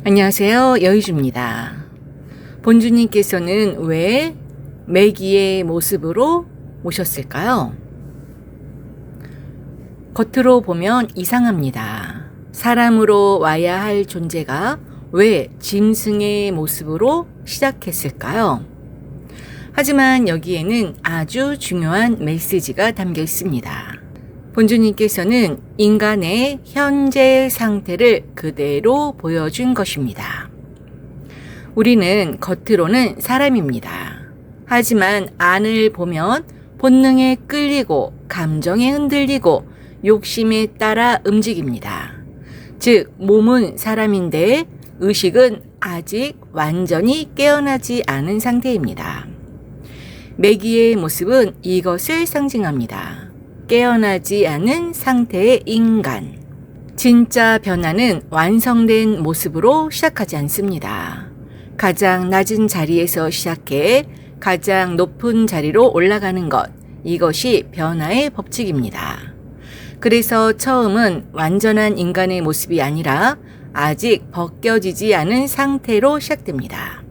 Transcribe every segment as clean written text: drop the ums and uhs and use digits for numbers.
안녕하세요. 여의주입니다. 본주님께서는 왜 매기의 모습으로 오셨을까요? 겉으로 보면 이상합니다. 사람으로 와야 할 존재가 왜 짐승의 모습으로 시작했을까요? 하지만 여기에는 아주 중요한 메시지가 담겨 있습니다. 본주님께서는 인간의 현재 상태를 그대로 보여준 것입니다. 우리는 겉으로는 사람입니다. 하지만 안을 보면 본능에 끌리고 감정에 흔들리고 욕심에 따라 움직입니다. 즉, 몸은 사람인데 의식은 아직 완전히 깨어나지 않은 상태입니다. 매기의 모습은 이것을 상징합니다. 깨어나지 않은 상태의 인간. 진짜 변화는 완성된 모습으로 시작하지 않습니다. 가장 낮은 자리에서 시작해 가장 높은 자리로 올라가는 것. 이것이 변화의 법칙입니다. 그래서 처음은 완전한 인간의 모습이 아니라 아직 벗겨지지 않은 상태로 시작됩니다.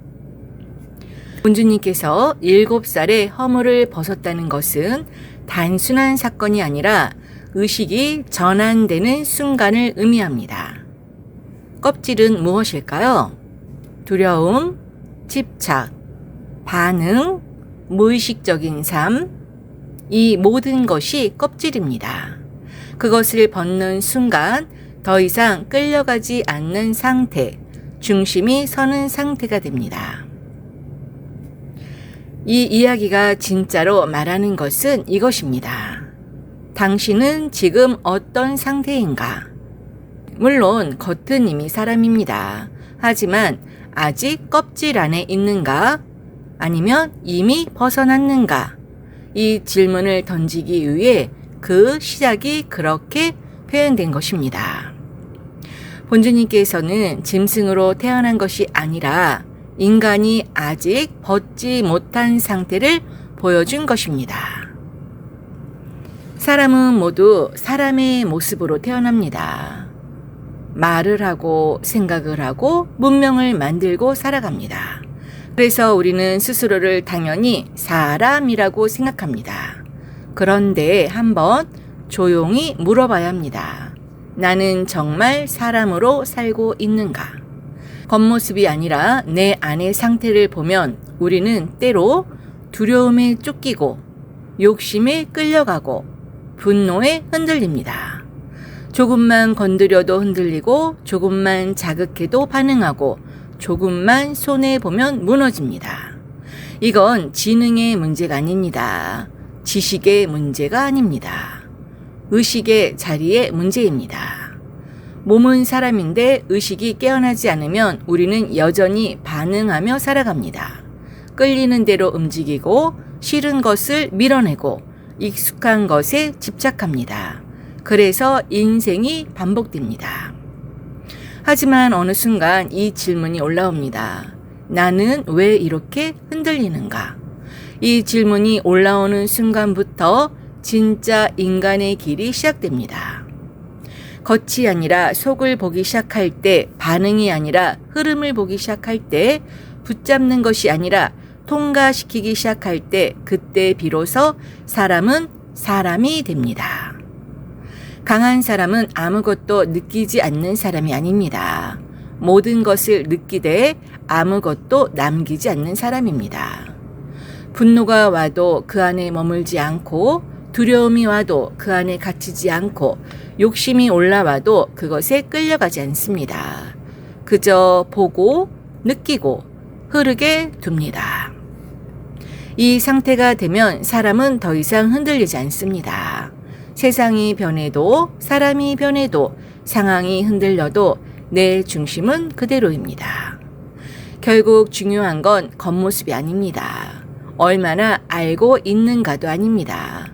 본주님께서 7살에 허물을 벗었다는 것은 단순한 사건이 아니라 의식이 전환되는 순간을 의미합니다. 껍질은 무엇일까요? 두려움, 집착, 반응, 무의식적인 삶, 이 모든 것이 껍질입니다. 그것을 벗는 순간 더 이상 끌려가지 않는 상태, 중심이 서는 상태가 됩니다. 이 이야기가 진짜로 말하는 것은 이것입니다. 당신은 지금 어떤 상태인가? 물론 겉은 이미 사람입니다. 하지만 아직 껍질 안에 있는가? 아니면 이미 벗어났는가? 이 질문을 던지기 위해 그 시작이 그렇게 표현된 것입니다. 본주님께서는 짐승으로 태어난 것이 아니라 인간이 아직 벗지 못한 상태를 보여준 것입니다. 사람은 모두 사람의 모습으로 태어납니다. 말을 하고 생각을 하고 문명을 만들고 살아갑니다. 그래서 우리는 스스로를 당연히 사람이라고 생각합니다. 그런데 한번 조용히 물어봐야 합니다. 나는 정말 사람으로 살고 있는가? 겉모습이 아니라 내 안의 상태를 보면 우리는 때로 두려움에 쫓기고 욕심에 끌려가고 분노에 흔들립니다. 조금만 건드려도 흔들리고 조금만 자극해도 반응하고 조금만 손해보면 무너집니다. 이건 지능의 문제가 아닙니다. 지식의 문제가 아닙니다. 의식의 자리의 문제입니다. 몸은 사람인데 의식이 깨어나지 않으면 우리는 여전히 반응하며 살아갑니다. 끌리는 대로 움직이고 싫은 것을 밀어내고 익숙한 것에 집착합니다. 그래서 인생이 반복됩니다. 하지만 어느 순간 이 질문이 올라옵니다. 나는 왜 이렇게 흔들리는가? 이 질문이 올라오는 순간부터 진짜 인간의 길이 시작됩니다. 겉이 아니라 속을 보기 시작할 때, 반응이 아니라 흐름을 보기 시작할 때, 붙잡는 것이 아니라 통과시키기 시작할 때, 그때 비로소 사람은 사람이 됩니다. 강한 사람은 아무것도 느끼지 않는 사람이 아닙니다. 모든 것을 느끼되 아무것도 남기지 않는 사람입니다. 분노가 와도 그 안에 머물지 않고, 두려움이 와도 그 안에 갇히지 않고, 욕심이 올라와도 그것에 끌려가지 않습니다. 그저 보고 느끼고 흐르게 둡니다. 이 상태가 되면 사람은 더 이상 흔들리지 않습니다. 세상이 변해도 사람이 변해도 상황이 흔들려도 내 중심은 그대로입니다. 결국 중요한 건 겉모습이 아닙니다. 얼마나 알고 있는가도 아닙니다.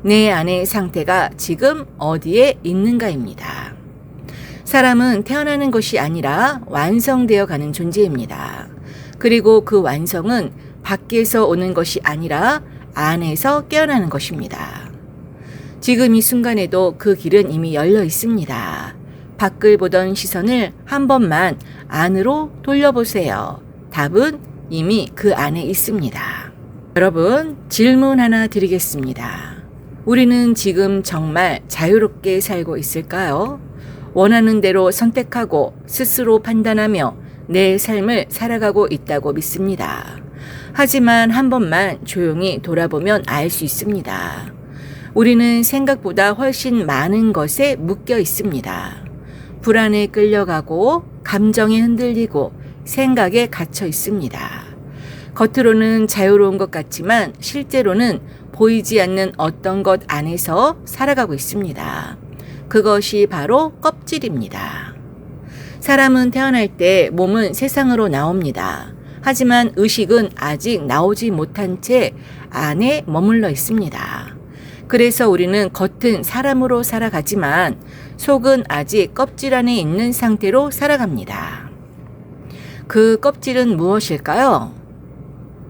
내 안의 상태가 지금 어디에 있는가입니다. 사람은 태어나는 것이 아니라 완성되어 가는 존재입니다. 그리고 그 완성은 밖에서 오는 것이 아니라 안에서 깨어나는 것입니다. 지금 이 순간에도 그 길은 이미 열려 있습니다. 밖을 보던 시선을 한 번만 안으로 돌려보세요. 답은 이미 그 안에 있습니다. 여러분, 질문 하나 드리겠습니다. 우리는 지금 정말 자유롭게 살고 있을까요? 원하는 대로 선택하고 스스로 판단하며 내 삶을 살아가고 있다고 믿습니다. 하지만 한 번만 조용히 돌아보면 알 수 있습니다. 우리는 생각보다 훨씬 많은 것에 묶여 있습니다. 불안에 끌려가고 감정에 흔들리고 생각에 갇혀 있습니다. 겉으로는 자유로운 것 같지만 실제로는 보이지 않는 어떤 것 안에서 살아가고 있습니다. 그것이 바로 껍질입니다. 사람은 태어날 때 몸은 세상으로 나옵니다. 하지만 의식은 아직 나오지 못한 채 안에 머물러 있습니다. 그래서 우리는 겉은 사람으로 살아가지만 속은 아직 껍질 안에 있는 상태로 살아갑니다. 그 껍질은 무엇일까요?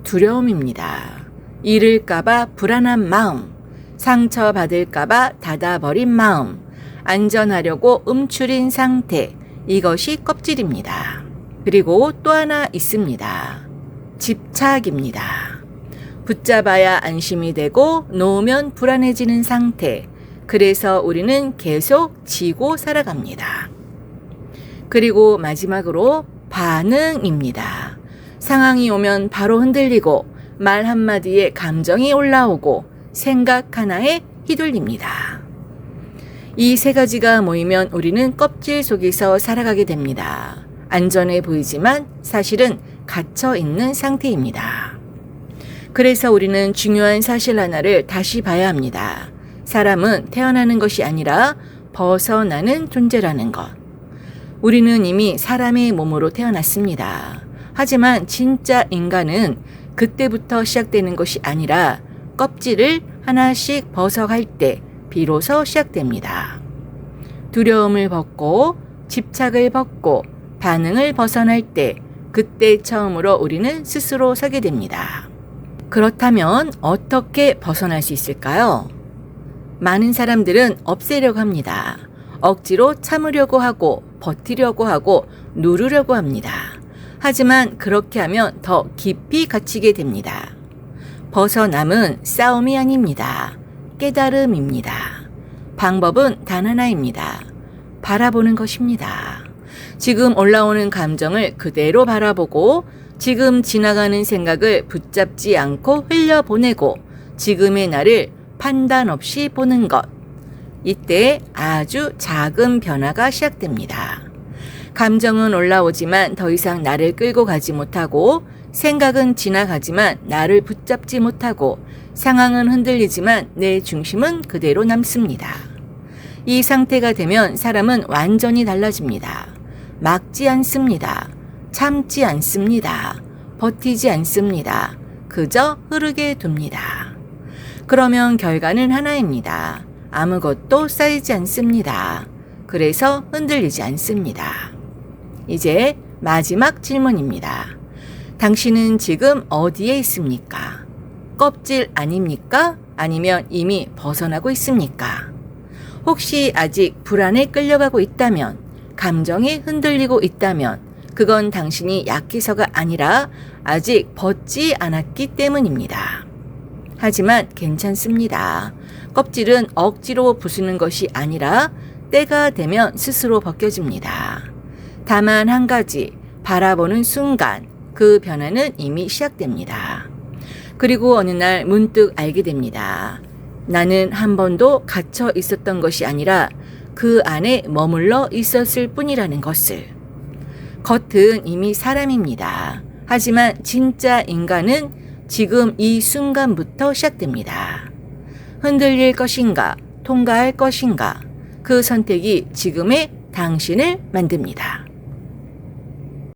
두려움입니다. 잃을까봐 불안한 마음, 상처받을까봐 닫아버린 마음, 안전하려고 움츠린 상태, 이것이 껍질입니다. 그리고 또 하나 있습니다. 집착입니다. 붙잡아야 안심이 되고 놓으면 불안해지는 상태. 그래서 우리는 계속 지고 살아갑니다. 그리고 마지막으로 반응입니다. 상황이 오면 바로 흔들리고 말 한마디에 감정이 올라오고 생각 하나에 휘둘립니다. 이 세 가지가 모이면 우리는 껍질 속에서 살아가게 됩니다. 안전해 보이지만 사실은 갇혀 있는 상태입니다. 그래서 우리는 중요한 사실 하나를 다시 봐야 합니다. 사람은 태어나는 것이 아니라 벗어나는 존재라는 것. 우리는 이미 사람의 몸으로 태어났습니다. 하지만 진짜 인간은 그때부터 시작되는 것이 아니라 껍질을 하나씩 벗어갈 때 비로소 시작됩니다. 두려움을 벗고 집착을 벗고 반응을 벗어날 때 그때 처음으로 우리는 스스로 서게 됩니다. 그렇다면 어떻게 벗어날 수 있을까요? 많은 사람들은 없애려고 합니다. 억지로 참으려고 하고 버티려고 하고 누르려고 합니다. 하지만 그렇게 하면 더 깊이 갇히게 됩니다. 벗어남은 싸움이 아닙니다. 깨달음입니다. 방법은 단 하나입니다. 바라보는 것입니다. 지금 올라오는 감정을 그대로 바라보고 지금 지나가는 생각을 붙잡지 않고 흘려보내고 지금의 나를 판단 없이 보는 것. 이때 아주 작은 변화가 시작됩니다. 감정은 올라오지만 더 이상 나를 끌고 가지 못하고 생각은 지나가지만 나를 붙잡지 못하고 상황은 흔들리지만 내 중심은 그대로 남습니다. 이 상태가 되면 사람은 완전히 달라집니다. 막지 않습니다. 참지 않습니다. 버티지 않습니다. 그저 흐르게 둡니다. 그러면 결과는 하나입니다. 아무것도 쌓이지 않습니다. 그래서 흔들리지 않습니다. 이제 마지막 질문입니다. 당신은 지금 어디에 있습니까? 껍질 아닙니까? 아니면 이미 벗어나고 있습니까? 혹시 아직 불안에 끌려가고 있다면, 감정이 흔들리고 있다면 그건 당신이 약해서가 아니라 아직 벗지 않았기 때문입니다. 하지만 괜찮습니다. 껍질은 억지로 부수는 것이 아니라 때가 되면 스스로 벗겨집니다. 다만 한 가지, 바라보는 순간 그 변화는 이미 시작됩니다. 그리고 어느 날 문득 알게 됩니다. 나는 한 번도 갇혀 있었던 것이 아니라 그 안에 머물러 있었을 뿐이라는 것을. 겉은 이미 사람입니다. 하지만 진짜 인간은 지금 이 순간부터 시작됩니다. 흔들릴 것인가, 통과할 것인가, 그 선택이 지금의 당신을 만듭니다.